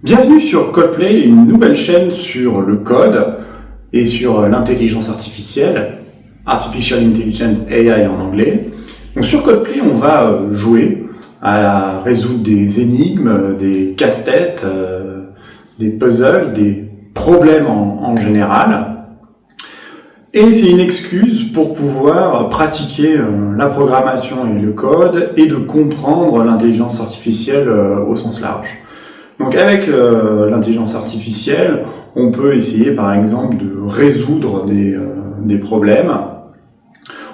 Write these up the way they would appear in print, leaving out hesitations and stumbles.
Bienvenue sur Codeplay, une nouvelle chaîne sur le code et sur l'intelligence artificielle, Artificial Intelligence AI en anglais. Donc sur Codeplay, on va jouer à résoudre des énigmes, des casse-têtes, des puzzles, des problèmes en général. Et c'est une excuse pour pouvoir pratiquer la programmation et le code et de comprendre l'intelligence artificielle au sens large. Donc avec l'intelligence artificielle, on peut essayer par exemple de résoudre des problèmes.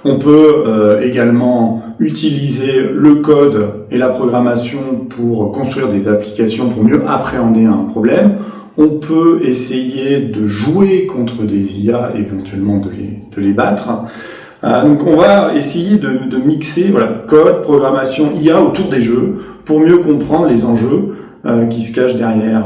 On peut également utiliser le code et la programmation pour construire des applications pour mieux appréhender un problème. On peut essayer de jouer contre des IA, éventuellement de les battre. Donc on va essayer de mixer code, programmation, IA autour des jeux pour mieux comprendre les enjeux qui se cachent derrière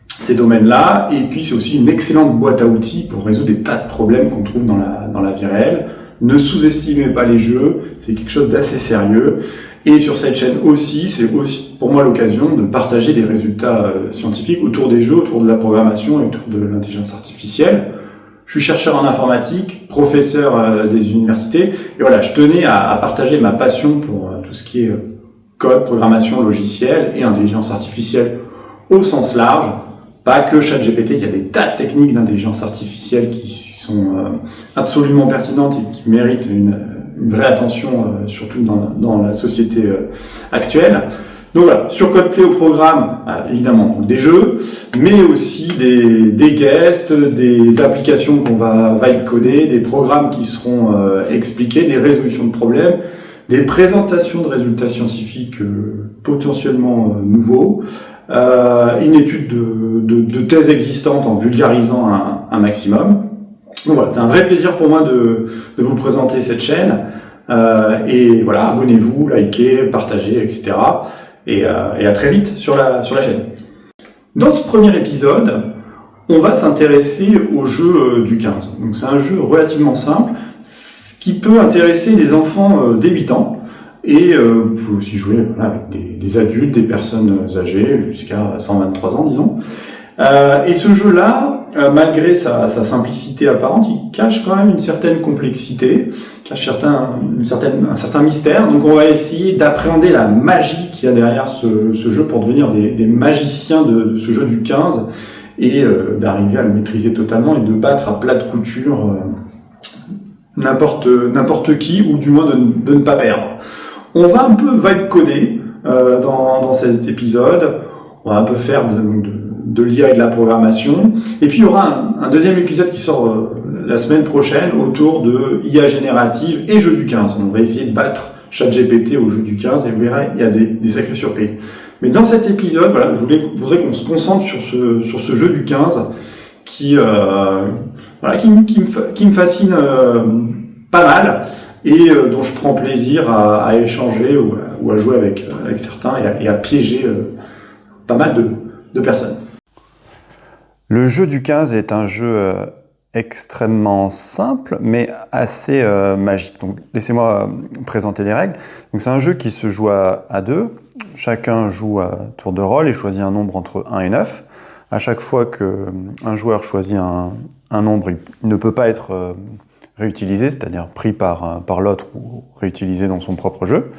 ces domaines-là. Et puis c'est aussi une excellente boîte à outils pour résoudre des tas de problèmes qu'on trouve dans la vie réelle. Ne sous-estimez pas les jeux, c'est quelque chose d'assez sérieux. Et sur cette chaîne aussi, c'est aussi pour moi l'occasion de partager des résultats scientifiques autour des jeux, autour de la programmation et autour de l'intelligence artificielle. Je suis chercheur en informatique, professeur des universités, et voilà, je tenais à partager ma passion pour tout ce qui est code, programmation, logiciel et intelligence artificielle au sens large. Pas que ChatGPT, il y a des tas de techniques d'intelligence artificielle qui sont absolument pertinentes et qui méritent une vraie attention, surtout dans la société actuelle. Donc voilà, sur Codeplay au programme, évidemment des jeux, mais aussi des guests, des applications qu'on va coder, des programmes qui seront expliqués, des résolutions de problèmes, des présentations de résultats scientifiques potentiellement nouveaux, une étude de thèses existantes en vulgarisant un maximum. Donc voilà, c'est un vrai plaisir pour moi de vous présenter cette chaîne. Et voilà, abonnez-vous, likez, partagez, etc. Et à très vite sur la chaîne. Dans ce premier épisode, on va s'intéresser au jeu du 15. Donc c'est un jeu relativement simple, qui peut intéresser des enfants dès 8 ans. Et vous pouvez aussi jouer avec des adultes, des personnes âgées, jusqu'à 123 ans, disons. Et ce jeu-là, malgré sa simplicité apparente, il cache quand même une certaine complexité, cache un certain mystère. Donc on va essayer d'appréhender la magie qu'il y a derrière ce jeu pour devenir des magiciens de ce jeu du 15 et d'arriver à le maîtriser totalement et de battre à plat de couture n'importe qui, ou du moins de ne pas perdre. On va un peu coder dans cet épisode. On va un peu faire de l'IA et de la programmation. Et puis il y aura un deuxième épisode qui sort la semaine prochaine autour de IA générative et jeu du 15. On va essayer de battre ChatGPT au jeu du 15 et vous verrez, il y a des sacrées surprises. Mais dans cet épisode, voilà, je voudrais qu'on se concentre sur ce jeu du 15 qui me fascine pas mal et dont je prends plaisir à échanger ou à jouer avec certains et à piéger pas mal de personnes. Le jeu du 15 est un jeu extrêmement simple, mais assez magique. Donc, laissez-moi présenter les règles. Donc, c'est un jeu qui se joue à deux. Chacun joue à tour de rôle et choisit un nombre entre 1 et 9. À chaque fois qu'un joueur choisit un nombre, il ne peut pas être réutilisé, c'est-à-dire pris par l'autre ou réutilisé dans son propre jeu.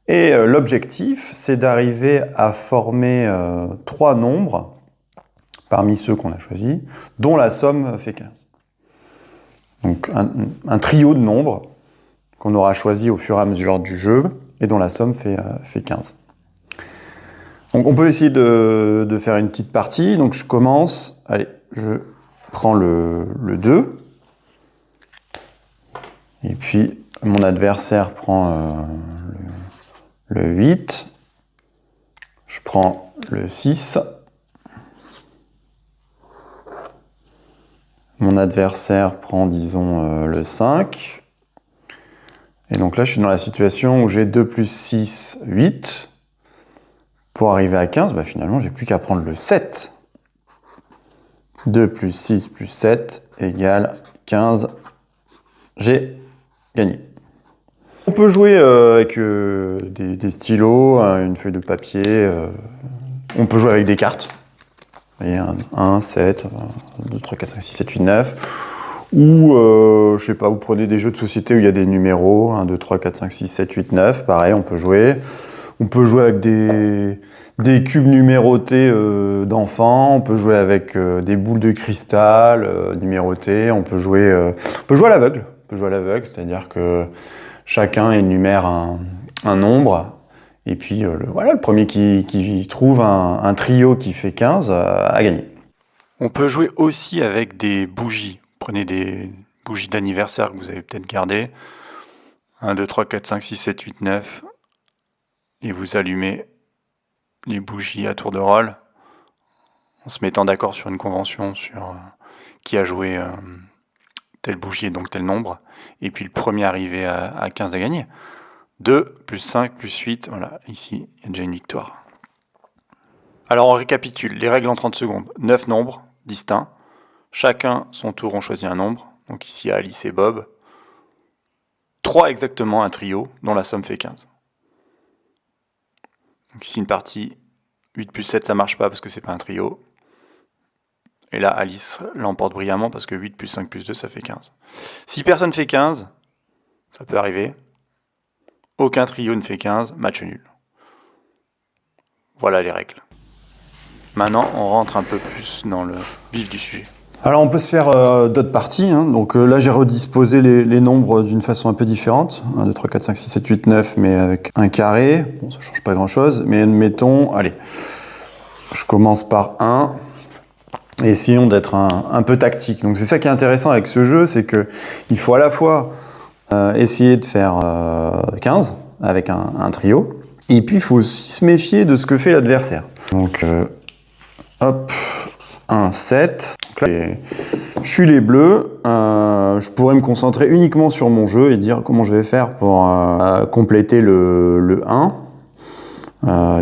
Et l'objectif, c'est d'arriver à former 3 nombres parmi ceux qu'on a choisis, dont la somme fait 15. Donc un trio de nombres qu'on aura choisi au fur et à mesure du jeu et dont la somme fait 15. Donc on peut essayer de faire une petite partie. Donc je commence, allez, je prends le 2, et puis mon adversaire prend le 8, je prends le 6, mon adversaire prend, disons, le 5. Et donc là, je suis dans la situation où j'ai 2 plus 6, 8. Pour arriver à 15, finalement, j'ai plus qu'à prendre le 7. 2 plus 6 plus 7 égale 15. J'ai gagné. On peut jouer avec des stylos, une feuille de papier, On peut jouer avec des cartes. Vous voyez, 1, 7, 2, 3, 4, 5, 6, 7, 8, 9. Ou, je sais pas, vous prenez des jeux de société où il y a des numéros, 1, 2, 3, 4, 5, 6, 7, 8, 9, pareil, on peut jouer. On peut jouer avec des cubes numérotés d'enfants, on peut jouer avec des boules de cristal numérotées, on peut jouer à l'aveugle. On peut jouer à l'aveugle, c'est-à-dire que chacun énumère un nombre, et puis le premier qui trouve un trio qui fait 15 a gagné. On peut jouer aussi avec des bougies. Prenez des bougies d'anniversaire que vous avez peut-être gardées. 1, 2, 3, 4, 5, 6, 7, 8, 9. Et vous allumez les bougies à tour de rôle en se mettant d'accord sur une convention sur qui a joué telle bougie et donc tel nombre. Et puis le premier arrivé à 15 a gagné. 2, plus 5, plus 8. Voilà, ici, il y a déjà une victoire. Alors on récapitule les règles en 30 secondes. 9 nombres distincts. Chacun, son tour, on choisit un nombre. Donc ici, Alice et Bob. 3 exactement, un trio, dont la somme fait 15. Donc ici, une partie. 8 plus 7, ça marche pas parce que c'est pas un trio. Et là, Alice l'emporte brillamment parce que 8 plus 5 plus 2, ça fait 15. Si personne fait 15, ça peut arriver. Aucun trio ne fait 15, match nul. Voilà les règles. Maintenant, on rentre un peu plus dans le vif du sujet. Alors on peut se faire d'autres parties, hein. Donc là j'ai redisposé les nombres d'une façon un peu différente. 1, 2, 3, 4, 5, 6, 7, 8, 9, mais avec un carré. Bon, ça change pas grand chose, mais mettons, allez, je commence par 1. Et essayons d'être un peu tactique. Donc c'est ça qui est intéressant avec ce jeu, c'est que il faut à la fois essayer de faire 15 avec un trio, et puis il faut aussi se méfier de ce que fait l'adversaire. Donc hop, 1, 7. Donc là, je suis les bleus, je pourrais me concentrer uniquement sur mon jeu et dire comment je vais faire pour compléter le 1.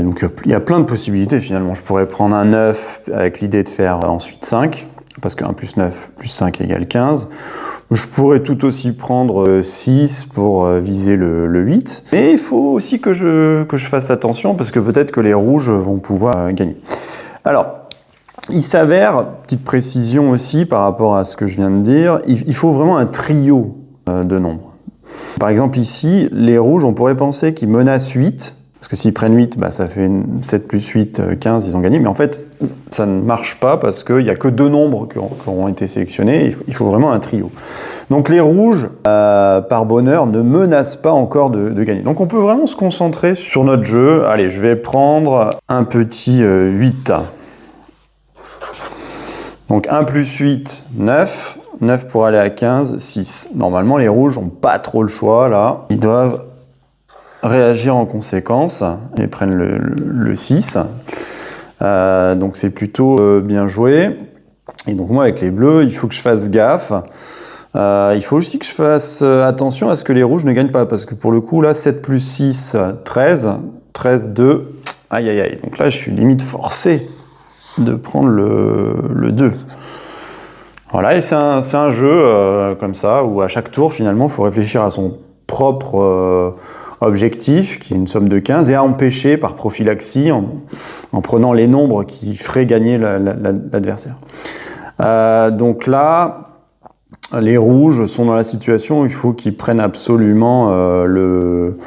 Donc il y a plein de possibilités finalement. Je pourrais prendre un 9 avec l'idée de faire ensuite 5, parce que 1 plus 9 plus 5 égale 15. Je pourrais tout aussi prendre 6 pour viser le 8. Mais il faut aussi que je fasse attention, parce que peut-être que les rouges vont pouvoir gagner. Alors, il s'avère, petite précision aussi par rapport à ce que je viens de dire, il faut vraiment un trio de nombres. Par exemple ici, les rouges, on pourrait penser qu'ils menacent 8, parce que s'ils prennent 8, bah, ça fait 7 plus 8, 15, ils ont gagné. Mais en fait, ça ne marche pas parce qu'il n'y a que 2 nombres qui auront été sélectionnés. Il faut vraiment un trio. Donc les rouges, par bonheur, ne menacent pas encore de gagner. Donc on peut vraiment se concentrer sur notre jeu. Allez, je vais prendre un petit 8. Donc 1 plus 8, 9. 9 pour aller à 15, 6. Normalement, les rouges n'ont pas trop le choix, là. Ils doivent réagir en conséquence. Ils prennent le 6. Donc c'est plutôt bien joué. Et donc moi, avec les bleus, il faut que je fasse gaffe. Il faut aussi que je fasse attention à ce que les rouges ne gagnent pas. Parce que pour le coup, là, 7 plus 6, 13. 13, 2. Aïe, aïe, aïe. Donc là, je suis limite forcé de prendre le 2. Voilà, et c'est un jeu comme ça, où à chaque tour, finalement, il faut réfléchir à son propre objectif, qui est une somme de 15, et à empêcher par prophylaxie, en prenant les nombres qui feraient gagner l'adversaire. Donc là, les rouges sont dans la situation où il faut qu'ils prennent absolument le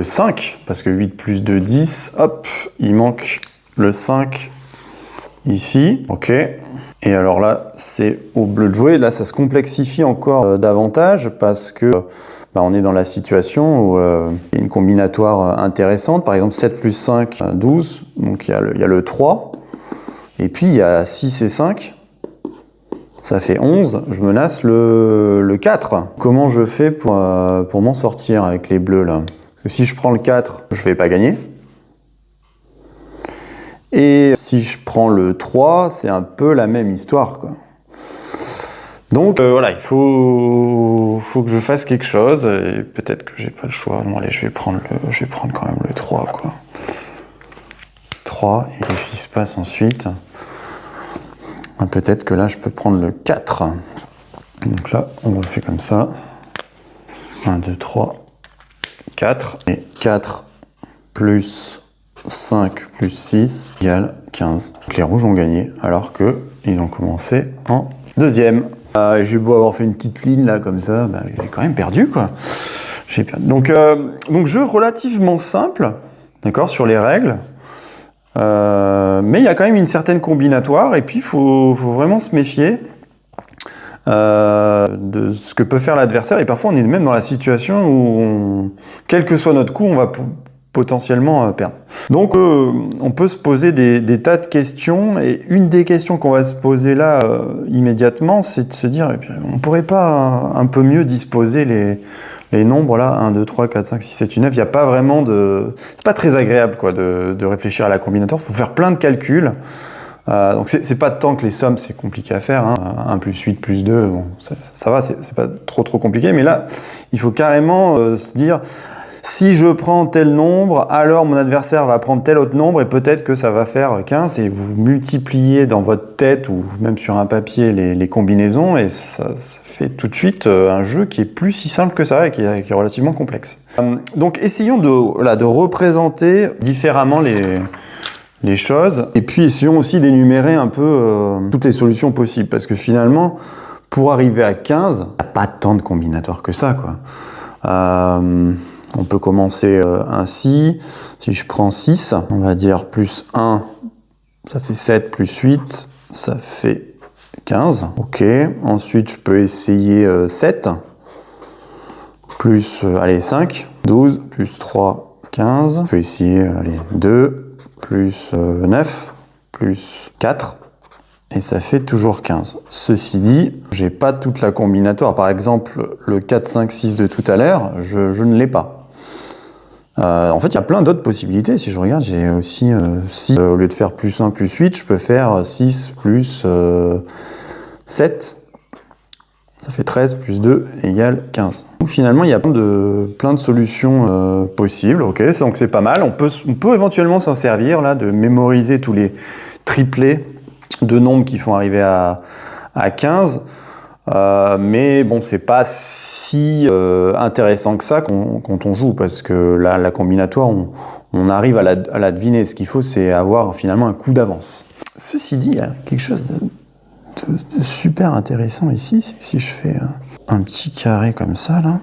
5, parce que 8 plus 2, 10, hop, il manque le 5 ici, ok. Et alors là, c'est au bleu de jouer. Là, ça se complexifie encore davantage parce que on est dans la situation où il y a une combinatoire intéressante. Par exemple, 7 plus 5, 12. Donc il y a le 3. Et puis il y a 6 et 5. Ça fait 11. Je menace le 4. Comment je fais pour m'en sortir avec les bleus là? Parce que si je prends le 4, je vais pas gagner. Et si je prends le 3, c'est un peu la même histoire, quoi. Donc voilà, il faut que je fasse quelque chose, et peut-être que j'ai pas le choix. Non, allez, je vais prendre quand même le 3, quoi. 3, et qu'est-ce qui se passe ensuite? Peut-être que là, je peux prendre le 4. Donc là, on refait comme ça. 1, 2, 3, 4. Et 4 plus 5 plus 6 égale 15. Donc les rouges ont gagné, alors que ils ont commencé en deuxième. J'ai beau avoir fait une petite ligne là comme ça, ben, j'ai quand même perdu quoi. J'ai perdu. Donc jeu relativement simple, d'accord, sur les règles. Mais il y a quand même une certaine combinatoire, et puis il faut vraiment se méfier de ce que peut faire l'adversaire. Et parfois on est même dans la situation où, quel que soit notre coup, on va potentiellement perdre. Donc on peut se poser des tas de questions, et une des questions qu'on va se poser là immédiatement, c'est de se dire, on pourrait pas un peu mieux disposer les nombres là, 1, 2, 3, 4, 5, 6, 7, 8, 9, il n'y a pas vraiment de... C'est pas très agréable quoi, de réfléchir à la combinatoire, il faut faire plein de calculs. Donc c'est pas tant que les sommes, c'est compliqué à faire, hein. 1 plus 8 plus 2, bon, ça va, c'est pas trop compliqué, mais là, il faut carrément se dire, si je prends tel nombre, alors mon adversaire va prendre tel autre nombre, et peut-être que ça va faire 15, et vous multipliez dans votre tête, ou même sur un papier, les combinaisons, et ça fait tout de suite un jeu qui est plus si simple que ça, et qui est relativement complexe. Donc essayons de représenter différemment les choses, et puis essayons aussi d'énumérer un peu toutes les solutions possibles, parce que finalement, pour arriver à 15, il n'y a pas tant de combinatoires que ça, quoi. On peut commencer ainsi. Si je prends 6, on va dire plus 1, ça fait 7, plus 8, ça fait 15. Ok. Ensuite, je peux essayer 7, plus, allez, 5, 12, plus 3, 15. Je peux essayer, allez, 2, plus 9, plus 4. Et ça fait toujours 15. Ceci dit, j'ai pas toute la combinatoire. Par exemple, le 4, 5, 6 de tout à l'heure, je ne l'ai pas. En fait, il y a plein d'autres possibilités. Si je regarde, j'ai aussi 6. Au lieu de faire plus 1, plus 8, je peux faire 6 plus 7. Ça fait 13 plus 2 égale 15. Donc finalement, il y a plein de solutions possibles. Ok, donc c'est pas mal. On peut éventuellement s'en servir là, de mémoriser tous les triplés de nombres qui font arriver à 15. Mais bon, c'est pas si intéressant que ça quand on joue, parce que la combinatoire, on arrive à la deviner. Ce qu'il faut, c'est avoir finalement un coup d'avance. Ceci dit, il y a quelque chose de super intéressant ici. C'est que si je fais un petit carré comme ça, là,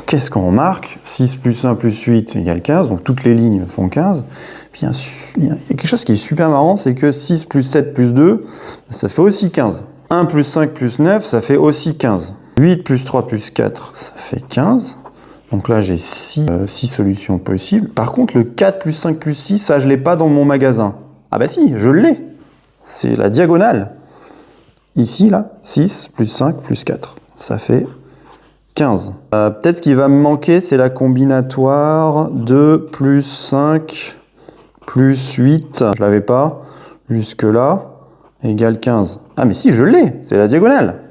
qu'est-ce qu'on remarque? 6 plus 1 plus 8 égale 15, donc toutes les lignes font 15. Puis il y a quelque chose qui est super marrant, c'est que 6 plus 7 plus 2, ça fait aussi 15. 1 plus 5 plus 9, ça fait aussi 15. 8 plus 3 plus 4, ça fait 15. Donc là, j'ai 6 solutions possibles. Par contre, le 4 plus 5 plus 6, ça, je ne l'ai pas dans mon magasin. Ah bah si, je l'ai. C'est la diagonale. Ici, là, 6 plus 5 plus 4, ça fait 15. Peut-être ce qui va me manquer, c'est la combinatoire de plus 5 plus 8. Je l'avais pas. Jusque là, égale 15. Ah mais si, je l'ai. C'est la diagonale.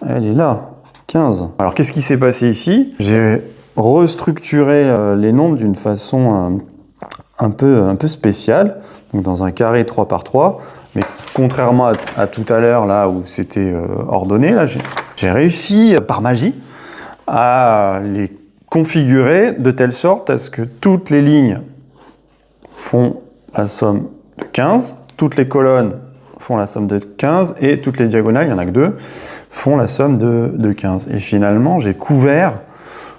Elle est là. 15. Alors qu'est-ce qui s'est passé ici? J'ai restructuré les nombres d'une façon un peu spéciale. Donc dans un carré 3 par 3. Mais contrairement à tout à l'heure, là où c'était ordonné, là, j'ai réussi par magie à les configurer de telle sorte à ce que toutes les lignes font la somme de 15, toutes les colonnes font la somme de 15, et toutes les diagonales, il n'y en a que 2, font la somme de 15. Et finalement, j'ai couvert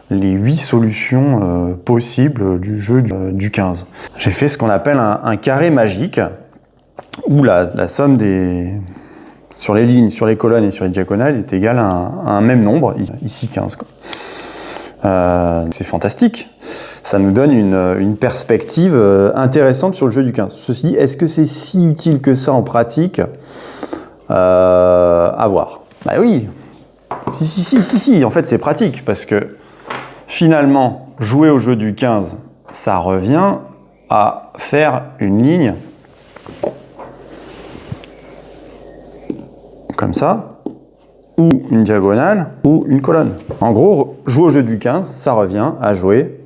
les 8 solutions possibles du jeu du 15. J'ai fait ce qu'on appelle un carré magique, où la somme sur les lignes, sur les colonnes et sur les diagonales est égale à un même nombre, ici 15. Quoi. C'est fantastique. Ça nous donne une perspective intéressante sur le jeu du 15. Ceci dit, est-ce que c'est si utile que ça en pratique? À voir. Bah oui. Si. En fait, c'est pratique, parce que finalement, jouer au jeu du 15, ça revient à faire une ligne comme ça, ou une diagonale, ou une colonne. En gros, jouer au jeu du 15, ça revient à jouer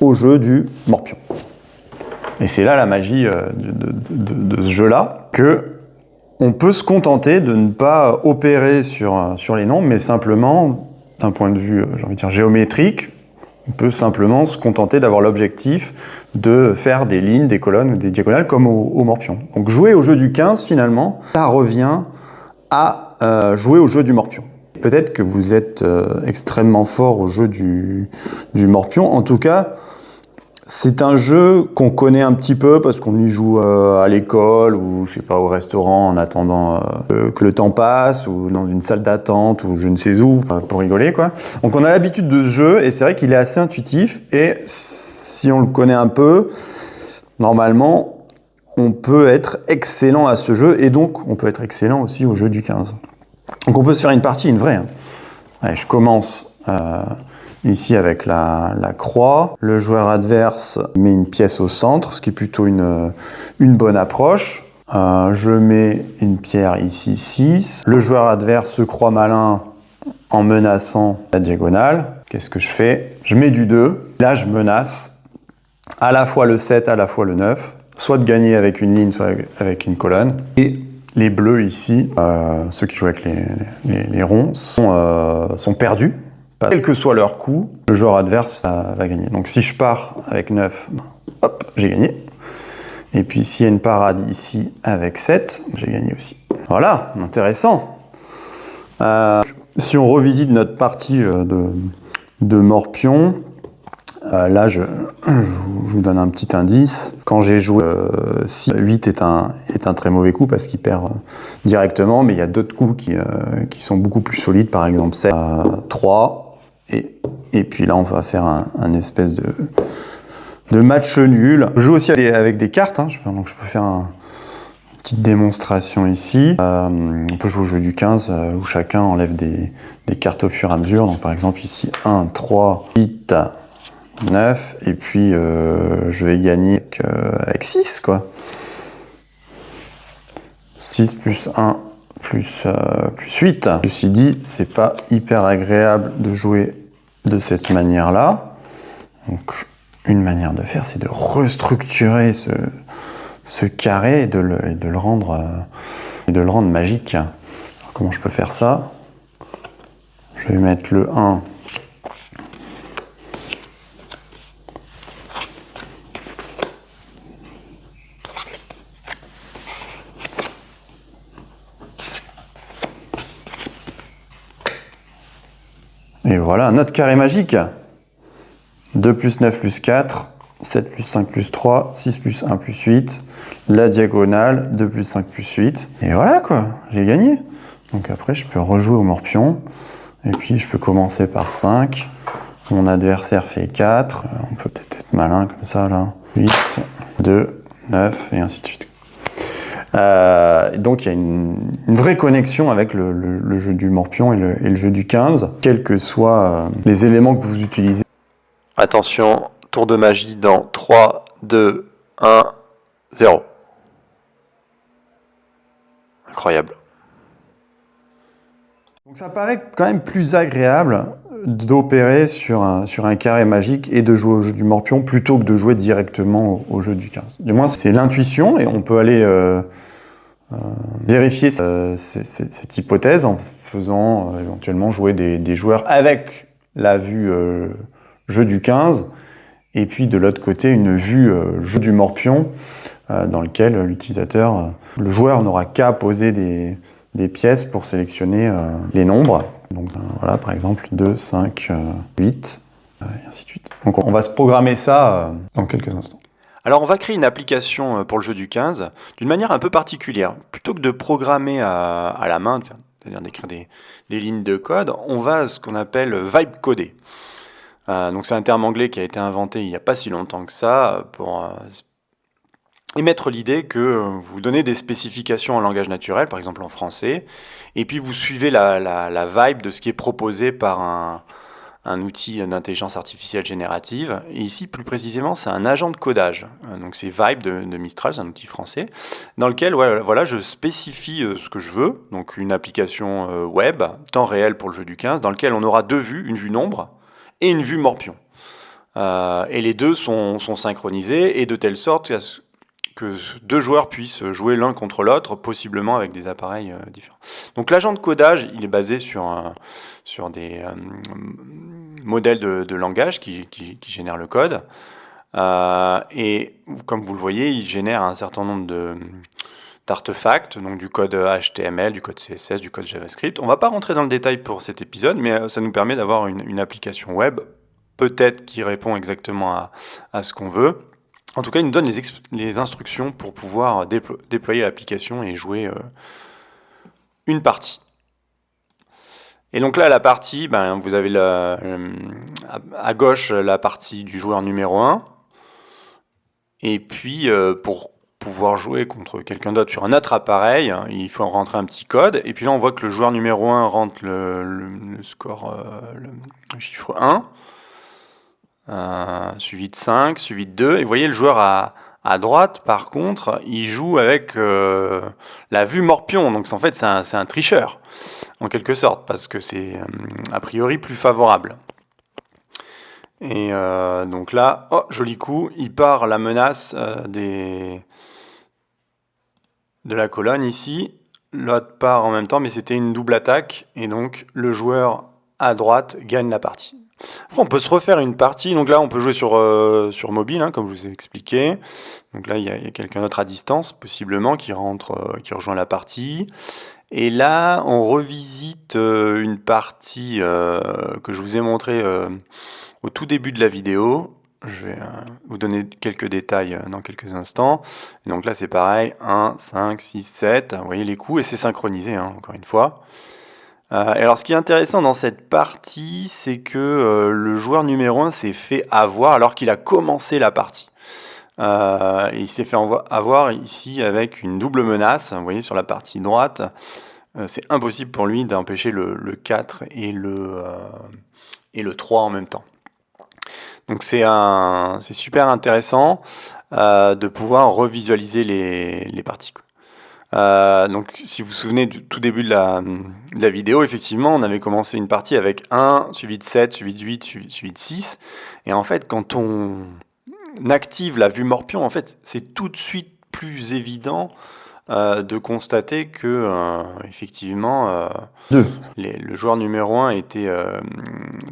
au jeu du morpion. Et c'est là la magie de ce jeu-là, que on peut se contenter de ne pas opérer sur les nombres, mais simplement, d'un point de vue, j'ai envie de dire, géométrique, On peut simplement se contenter d'avoir l'objectif de faire des lignes, des colonnes ou des diagonales comme au morpion. Donc jouer au jeu du 15, finalement, ça revient à jouer au jeu du morpion. Peut-être que vous êtes extrêmement fort au jeu du morpion. En tout cas, c'est un jeu qu'on connaît un petit peu parce qu'on y joue à l'école ou, je sais pas, au restaurant en attendant que le temps passe ou dans une salle d'attente ou je ne sais où pour rigoler, quoi. Donc on a l'habitude de ce jeu et c'est vrai qu'il est assez intuitif et si on le connaît un peu, normalement, on peut être excellent à ce jeu et donc on peut être excellent aussi au jeu du 15. Donc on peut se faire une partie, une vraie. Allez, je commence ici avec la croix. Le joueur adverse met une pièce au centre, ce qui est plutôt une bonne approche. Je mets une pierre ici, 6. Le joueur adverse se croit malin en menaçant la diagonale. Qu'est-ce que je fais? Je mets du 2. Là, je menace à la fois le 7, à la fois le 9. Soit de gagner avec une ligne, soit avec une colonne. Et les bleus ici, ceux qui jouent avec les ronds, sont perdus. Quel que soit leur coup, le joueur adverse va gagner. Donc si je pars avec 9, hop, j'ai gagné. Et puis s'il y a une parade ici avec 7, j'ai gagné aussi. Voilà, intéressant. Si on revisite notre partie de morpion, là je vous donne un petit indice. Quand j'ai joué 6, 8 est un très mauvais coup parce qu'il perd directement, mais il y a d'autres coups qui sont beaucoup plus solides, par exemple 7, 3. Et puis là, on va faire un espèce de match nul. Je joue aussi avec des cartes, hein, donc je peux faire une petite démonstration ici. On peut jouer au jeu du 15 où chacun enlève des cartes au fur et à mesure. Donc par exemple ici 1, 3, 8, 9. Et puis je vais gagner avec 6, quoi. 6 plus 1 plus 8. Ceci dit, c'est pas hyper agréable de jouer de cette manière-là. Donc, une manière de faire, c'est de restructurer ce carré et de le rendre magique. Alors, comment je peux faire ça? Je vais mettre le 1. Et voilà, un autre carré magique. 2 plus 9 plus 4, 7 plus 5 plus 3, 6 plus 1 plus 8, la diagonale, 2 plus 5 plus 8. Et voilà, quoi, j'ai gagné. Donc après, je peux rejouer au morpion. Et puis, je peux commencer par 5. Mon adversaire fait 4. On peut peut-être être malin comme ça, là. 8, 2, 9, et ainsi de suite. Donc il y a une vraie connexion avec le jeu du morpion et le jeu du 15, quels que soient les éléments que vous utilisez. Attention, tour de magie dans 3, 2, 1, 0. Incroyable. Donc ça paraît quand même plus agréable d'opérer sur un carré magique et de jouer au jeu du morpion plutôt que de jouer directement au jeu du 15. Du moins, c'est l'intuition et on peut aller vérifier cette hypothèse en faisant éventuellement jouer des joueurs avec la vue jeu du 15 et puis de l'autre côté une vue jeu du morpion dans lequel l'utilisateur, le joueur n'aura qu'à poser des pièces pour sélectionner les nombres. Donc voilà, par exemple 2, 5, 8, et ainsi de suite. Donc on va se programmer ça dans quelques instants. Alors on va créer une application pour le jeu du 15 d'une manière un peu particulière. Plutôt que de programmer à la main, c'est-à-dire d'écrire des lignes de code, on va à ce qu'on appelle vibe coder. Donc c'est un terme anglais qui a été inventé il n'y a pas si longtemps que ça pour émettre l'idée que vous donnez des spécifications en langage naturel, par exemple en français, et puis vous suivez la vibe de ce qui est proposé par un outil d'intelligence artificielle générative. Et ici, plus précisément, c'est un agent de codage. Donc c'est Vibe de Mistral, c'est un outil français, dans lequel voilà, je spécifie ce que je veux, donc une application web, temps réel pour le jeu du 15, dans lequel on aura deux vues, une vue nombre et une vue morpion. Et les deux sont synchronisés, et de telle sorte que deux joueurs puissent jouer l'un contre l'autre, possiblement avec des appareils différents. Donc l'agent de codage, il est basé sur des modèles de langage qui génèrent le code. Et comme vous le voyez, il génère un certain nombre d'artefacts, donc du code HTML, du code CSS, du code JavaScript. On ne va pas rentrer dans le détail pour cet épisode, mais ça nous permet d'avoir une application web, peut-être qui répond exactement à ce qu'on veut. En tout cas, il nous donne les instructions pour pouvoir déployer l'application et jouer une partie. Et donc là, la partie, vous avez à gauche la partie du joueur numéro 1. Et puis, pour pouvoir jouer contre quelqu'un d'autre sur un autre appareil, il faut rentrer un petit code. Et puis là, on voit que le joueur numéro 1 rentre le score, le chiffre 1, suivi de 5, suivi de 2. Et vous voyez, le joueur à droite, par contre, il joue avec la vue morpion. Donc en fait, c'est un tricheur, en quelque sorte, parce que c'est a priori plus favorable. Et donc là, joli coup, il part la menace de la colonne ici. L'autre part en même temps, mais c'était une double attaque. Et donc, le joueur à droite gagne la partie. Après, on peut se refaire une partie. Donc là, on peut jouer sur mobile, comme je vous ai expliqué. Donc là, il y a quelqu'un d'autre à distance, possiblement, qui rejoint la partie. Et là, on revisite une partie que je vous ai montrée au tout début de la vidéo. Je vais vous donner quelques détails dans quelques instants. Et donc là, c'est pareil, 1, 5, 6, 7. Vous voyez les coups, et c'est synchronisé, encore une fois. Et alors, ce qui est intéressant dans cette partie, c'est que le joueur numéro 1 s'est fait avoir alors qu'il a commencé la partie. Et il s'est fait avoir ici avec une double menace. Vous voyez, sur la partie droite, c'est impossible pour lui d'empêcher le 4 et le 3 en même temps. Donc c'est super intéressant de pouvoir revisualiser les parties. Donc si vous vous souvenez du tout début de la vidéo, effectivement, on avait commencé une partie avec 1, suivi de 7, suivi de 8, suivi de 6. Et en fait, quand on active la vue morpion, en fait, c'est tout de suite plus évident de constater que effectivement le joueur numéro 1 était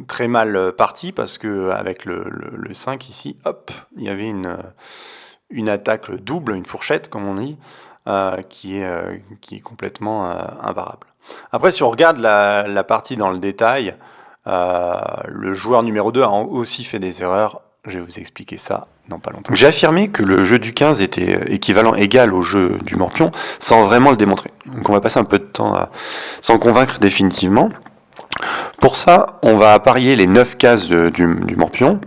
très mal parti, parce que avec le 5 ici, hop, il y avait une attaque double, une fourchette comme on dit, qui est complètement imparable. Après, si on regarde la partie dans le détail, le joueur numéro 2 a aussi fait des erreurs. Je vais vous expliquer ça dans pas longtemps. J'ai affirmé que le jeu du 15 était égal au jeu du morpion, sans vraiment le démontrer. Donc on va passer un peu de temps à s'en convaincre définitivement. Pour ça, on va apparier les 9 cases du morpion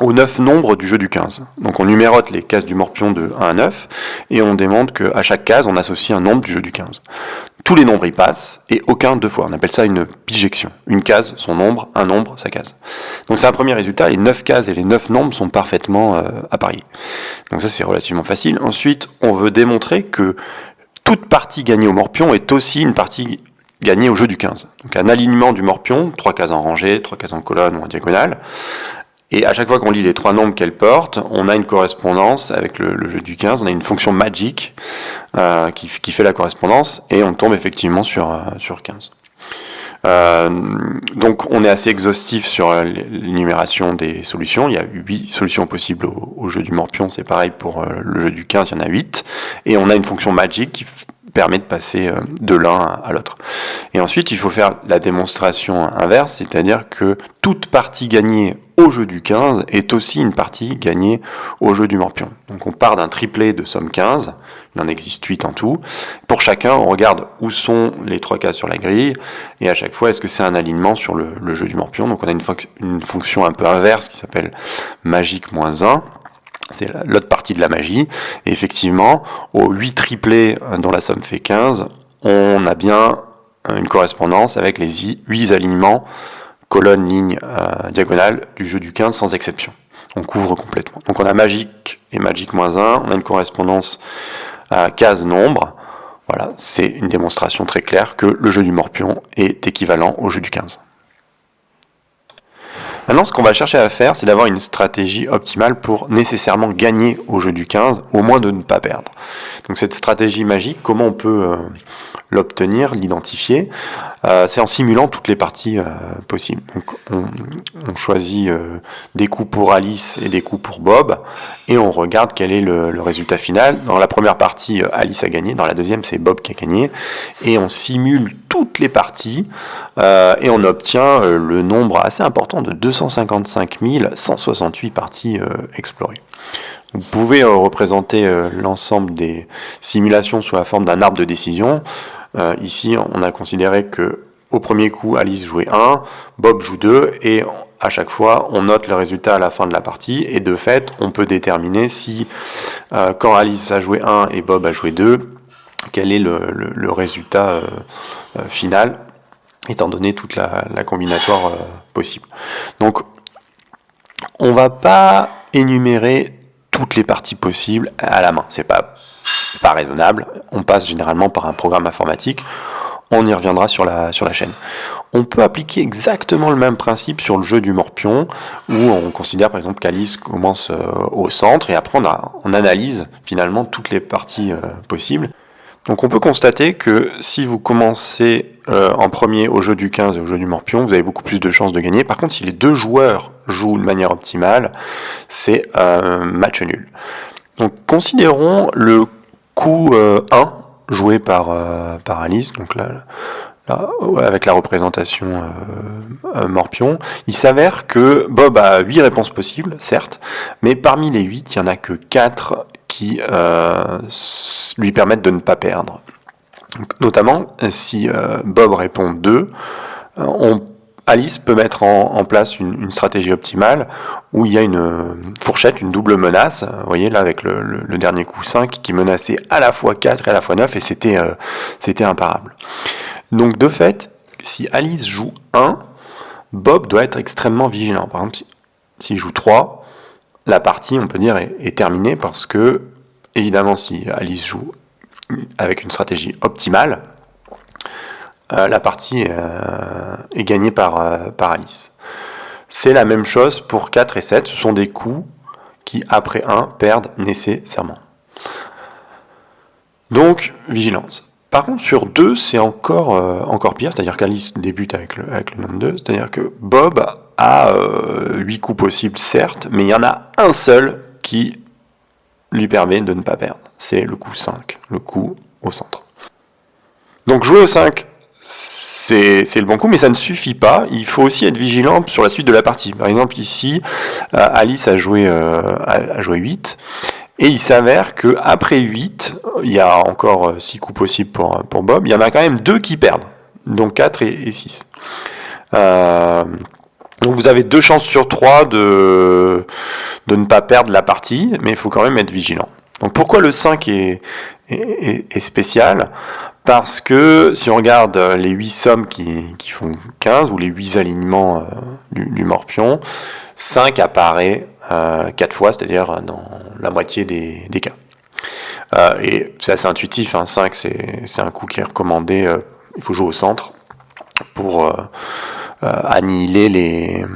aux 9 nombres du jeu du 15. Donc on numérote les cases du morpion de 1 à 9, et on démontre qu'à chaque case, on associe un nombre du jeu du 15. Tous les nombres y passent, et aucun deux fois. On appelle ça une bijection. Une case, son nombre, un nombre, sa case. Donc c'est un premier résultat, les 9 cases et les 9 nombres sont parfaitement appariés. Donc ça, c'est relativement facile. Ensuite, on veut démontrer que toute partie gagnée au morpion est aussi une partie gagnée au jeu du 15. Donc un alignement du morpion, 3 cases en rangée, 3 cases en colonne ou en diagonale. Et à chaque fois qu'on lit les 3 nombres qu'elle porte, on a une correspondance avec le jeu du 15, on a une fonction magique qui fait la correspondance, et on tombe effectivement sur 15. Donc on est assez exhaustif sur l'énumération des solutions. Il y a 8 solutions possibles au jeu du morpion, c'est pareil pour le jeu du 15, il y en a 8. Et on a une fonction magique qui permet de passer de l'un à l'autre. Et ensuite, il faut faire la démonstration inverse, c'est-à-dire que toute partie gagnée au jeu du 15 est aussi une partie gagnée au jeu du morpion. Donc on part d'un triplet de somme 15, il en existe 8 en tout. Pour chacun, on regarde où sont les 3 cases sur la grille, et à chaque fois, est-ce que c'est un alignement sur le jeu du morpion. Donc on a une fonction un peu inverse qui s'appelle magique moins 1. C'est l'autre partie de la magie. Et effectivement, aux 8 triplés dont la somme fait 15, on a bien une correspondance avec les 8 alignements, colonne, ligne, diagonale du jeu du 15 sans exception. On couvre complètement. Donc on a magique et magique moins 1, on a une correspondance à case nombre. Voilà, c'est une démonstration très claire que le jeu du morpion est équivalent au jeu du 15. Maintenant, ce qu'on va chercher à faire, c'est d'avoir une stratégie optimale pour nécessairement gagner au jeu du 15, ou au moins de ne pas perdre. Donc cette stratégie magique, comment on peut l'obtenir, l'identifier? C'est en simulant toutes les parties possibles. Donc on choisit des coups pour Alice et des coups pour Bob, et on regarde quel est le résultat final. Dans la première partie, Alice a gagné, dans la deuxième, c'est Bob qui a gagné, et on simule toutes les parties, et on obtient le nombre assez important de 255 168 parties explorées. Vous pouvez représenter l'ensemble des simulations sous la forme d'un arbre de décision. Ici, on a considéré que au premier coup, Alice jouait 1, Bob joue 2, et à chaque fois, on note le résultat à la fin de la partie, et de fait, on peut déterminer si, quand Alice a joué 1 et Bob a joué 2, quel est le résultat final, étant donné toute la combinatoire possible. Donc, on va pas énumérer toutes les parties possibles à la main. C'est pas raisonnable. On passe généralement par un programme informatique. On y reviendra sur la chaîne. On peut appliquer exactement le même principe sur le jeu du morpion, où on considère par exemple qu'Alice commence au centre, et après on analyse finalement toutes les parties possibles. Donc on peut constater que si vous commencez en premier au jeu du 15 et au jeu du morpion, vous avez beaucoup plus de chances de gagner. Par contre, si les deux joueurs jouent de manière optimale, c'est match nul. Donc considérons le coup 1 joué par Alice, donc là, avec la représentation morpion. Il s'avère que Bob a 8 réponses possibles, certes, mais parmi les 8, il n'y en a que 4 qui lui permettent de ne pas perdre. Donc, notamment, si Bob répond 2, Alice peut mettre en place une stratégie optimale où il y a une fourchette, une double menace. Vous voyez là avec le dernier coup 5 qui menaçait à la fois 4 et à la fois 9, et c'était imparable. Donc de fait, si Alice joue 1, Bob doit être extrêmement vigilant. Par exemple, s'il joue 3, la partie, on peut dire, est terminée, parce que, évidemment, si Alice joue avec une stratégie optimale, la partie est gagnée par Alice. C'est la même chose pour 4 et 7, ce sont des coups qui, après 1, perdent nécessairement. Donc, vigilance. Par contre, sur 2, c'est encore pire, c'est-à-dire qu'Alice débute avec le nombre 2, c'est-à-dire que Bob a 8 coups possibles, certes, mais il y en a un seul qui lui permet de ne pas perdre. C'est le coup 5, le coup au centre. Donc jouer au 5, c'est le bon coup, mais ça ne suffit pas. Il faut aussi être vigilant sur la suite de la partie. Par exemple, ici, Alice a joué 8, et il s'avère qu'après 8, il y a encore 6 coups possibles pour Bob. Il y en a quand même 2 qui perdent, donc 4 et 6. Donc vous avez 2 chances sur 3 de ne pas perdre la partie, mais il faut quand même être vigilant. Donc pourquoi le 5 est spécial ? Parce que si on regarde les 8 sommes qui font 15, ou les 8 alignements du morpion, 5 apparaît 4 fois, c'est-à-dire dans la moitié des cas. Et c'est assez intuitif, 5 c'est un coup qui est recommandé, il faut jouer au centre pour annihiler les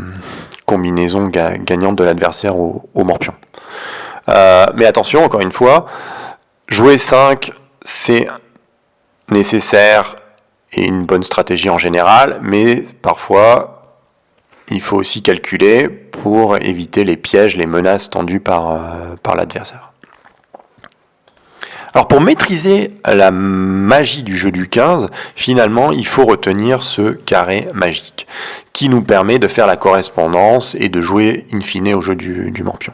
combinaisons gagnantes de l'adversaire au morpion. Mais attention, encore une fois, jouer 5, c'est nécessaire et une bonne stratégie en général, mais parfois il faut aussi calculer pour éviter les pièges, les menaces tendues par l'adversaire. Alors pour maîtriser la magie du jeu du 15, finalement il faut retenir ce carré magique qui nous permet de faire la correspondance et de jouer in fine au jeu du morpion.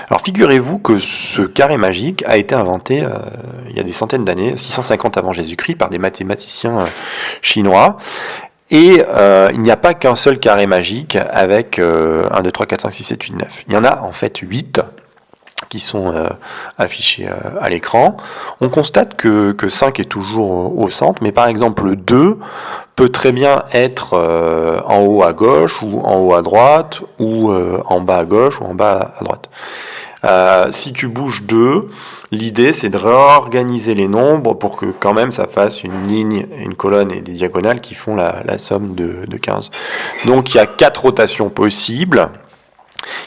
Alors figurez-vous que ce carré magique a été inventé il y a des centaines d'années, 650 avant Jésus-Christ, par des mathématiciens chinois. Et il n'y a pas qu'un seul carré magique avec 1, 2, 3, 4, 5, 6, 7, 8, 9. Il y en a en fait 8 qui sont affichés à l'écran. On constate que 5 est toujours au centre, mais par exemple 2 peut très bien être en haut à gauche, ou en haut à droite, ou en bas à gauche, ou en bas à droite. Si tu bouges 2, l'idée c'est de réorganiser les nombres pour que quand même ça fasse une ligne, une colonne et des diagonales qui font la somme de 15. Donc il y a 4 rotations possibles.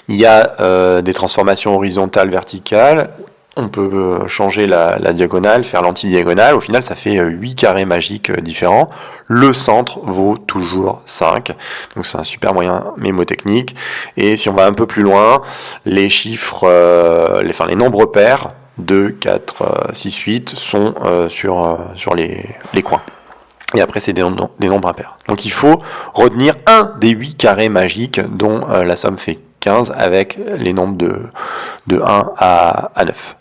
Il y a des transformations horizontales, verticales. On peut changer la diagonale, faire l'antidiagonale. Au final, ça fait 8 carrés magiques différents. Le centre vaut toujours 5. Donc c'est un super moyen mémotechnique. Et si on va un peu plus loin, les chiffres, les nombres pairs, 2, 4, 6, 8, sont sur les coins. Et après, c'est des nombres impairs. Donc il faut retenir un des 8 carrés magiques dont la somme fait 15 avec les nombres de 1 à 9.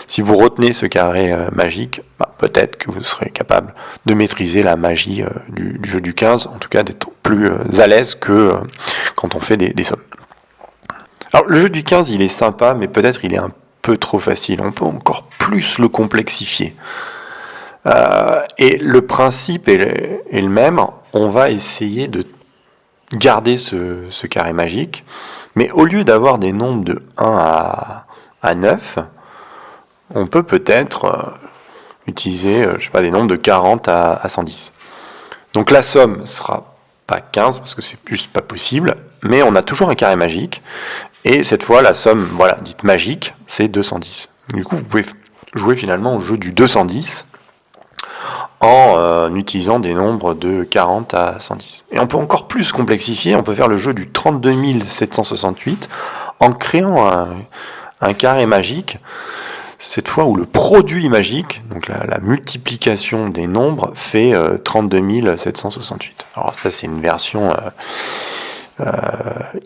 Si vous retenez ce carré magique, peut-être que vous serez capable de maîtriser la magie du jeu du 15, en tout cas d'être plus à l'aise que quand on fait des sommes. Alors le jeu du 15, il est sympa, mais peut-être il est un peu trop facile. On peut encore plus le complexifier. Et le principe est le même. On va essayer de garder ce carré magique, mais au lieu d'avoir des nombres de 1 à 9, on peut peut-être utiliser des nombres de 40 à 110. Donc la somme sera pas 15 parce que c'est juste pas possible, mais on a toujours un carré magique, et cette fois la somme dite magique, c'est 210. Du coup vous pouvez jouer finalement au jeu du 210 en utilisant des nombres de 40 à 110. Et on peut encore plus complexifier, on peut faire le jeu du 32 768 en créant un carré magique, cette fois où le produit magique, donc la multiplication des nombres, fait 32 768. Alors ça c'est une version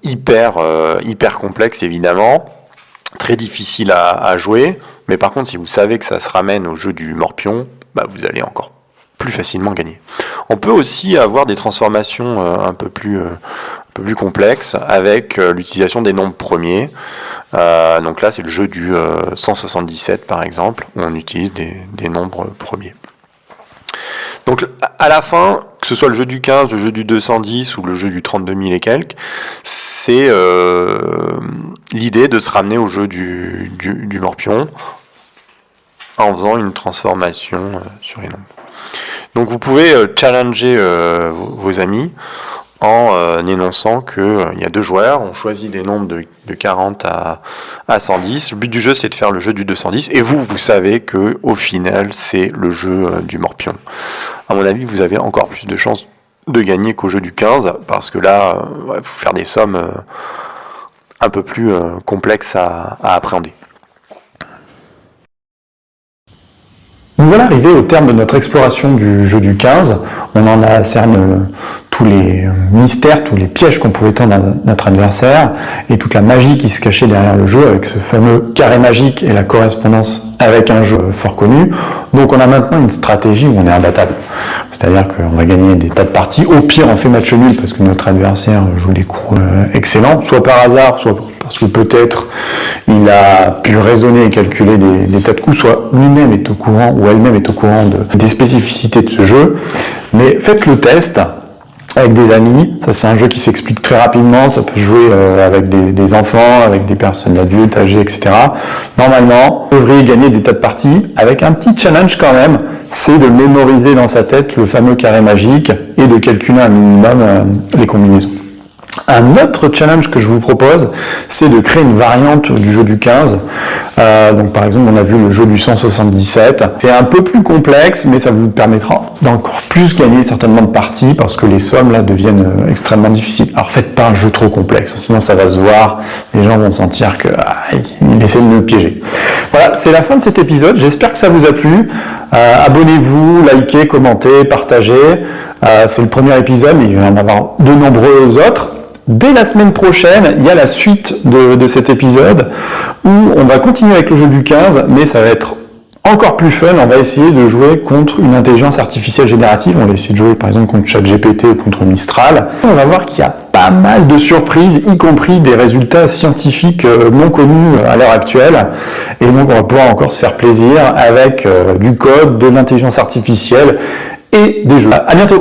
hyper complexe évidemment, très difficile à jouer, mais par contre si vous savez que ça se ramène au jeu du morpion, vous allez encore plus facilement gagner. On peut aussi avoir des transformations un peu plus complexes avec l'utilisation des nombres premiers. Donc là, c'est le jeu du 177 par exemple, où on utilise des nombres premiers. Donc à la fin, que ce soit le jeu du 15, le jeu du 210 ou le jeu du 32 000 et quelques, c'est l'idée de se ramener au jeu du morpion en faisant une transformation sur les nombres. Donc vous pouvez challenger vos amis en énonçant qu'il y a 2 joueurs, on choisit des nombres de 40 à 110. Le but du jeu, c'est de faire le jeu du 210, et vous savez que au final, c'est le jeu du morpion. À mon avis, vous avez encore plus de chances de gagner qu'au jeu du 15, parce que là, il faut faire des sommes un peu plus complexes à appréhender. Nous voilà arrivés au terme de notre exploration du jeu du 15. On en a cerné tous les mystères, tous les pièges qu'on pouvait tendre à notre adversaire, et toute la magie qui se cachait derrière le jeu, avec ce fameux carré magique et la correspondance avec un jeu fort connu. Donc on a maintenant une stratégie où on est imbattable. C'est-à-dire qu'on va gagner des tas de parties. Au pire, on fait match nul parce que notre adversaire joue des coups excellents, soit par hasard, soit parce que peut-être il a pu raisonner et calculer des tas de coups, soit lui-même est au courant ou elle-même est au courant des spécificités de ce jeu. Mais faites le test avec des amis, ça c'est un jeu qui s'explique très rapidement, ça peut jouer avec des enfants, avec des personnes adultes, âgées, etc. Normalement, vous devriez gagner des tas de parties, avec un petit challenge quand même, c'est de mémoriser dans sa tête le fameux carré magique et de calculer un minimum les combinaisons. Un autre challenge que je vous propose, c'est de créer une variante du jeu du 15. Donc par exemple, on a vu le jeu du 177. C'est un peu plus complexe, mais ça vous permettra d'encore plus gagner certainement de parties, parce que les sommes là deviennent extrêmement difficiles. Alors faites pas un jeu trop complexe, sinon ça va se voir, les gens vont sentir qu'il essaie de me piéger. Voilà, c'est la fin de cet épisode, j'espère que ça vous a plu. Abonnez-vous, likez, commentez, partagez. C'est le premier épisode, mais il va y en avoir de nombreux autres. Dès la semaine prochaine, il y a la suite de cet épisode où on va continuer avec le jeu du 15, mais ça va être encore plus fun. On va essayer de jouer contre une intelligence artificielle générative. On va essayer de jouer par exemple contre ChatGPT ou contre Mistral. On va voir qu'il y a pas mal de surprises, y compris des résultats scientifiques non connus à l'heure actuelle. Et donc on va pouvoir encore se faire plaisir avec du code, de l'intelligence artificielle et des jeux. À bientôt!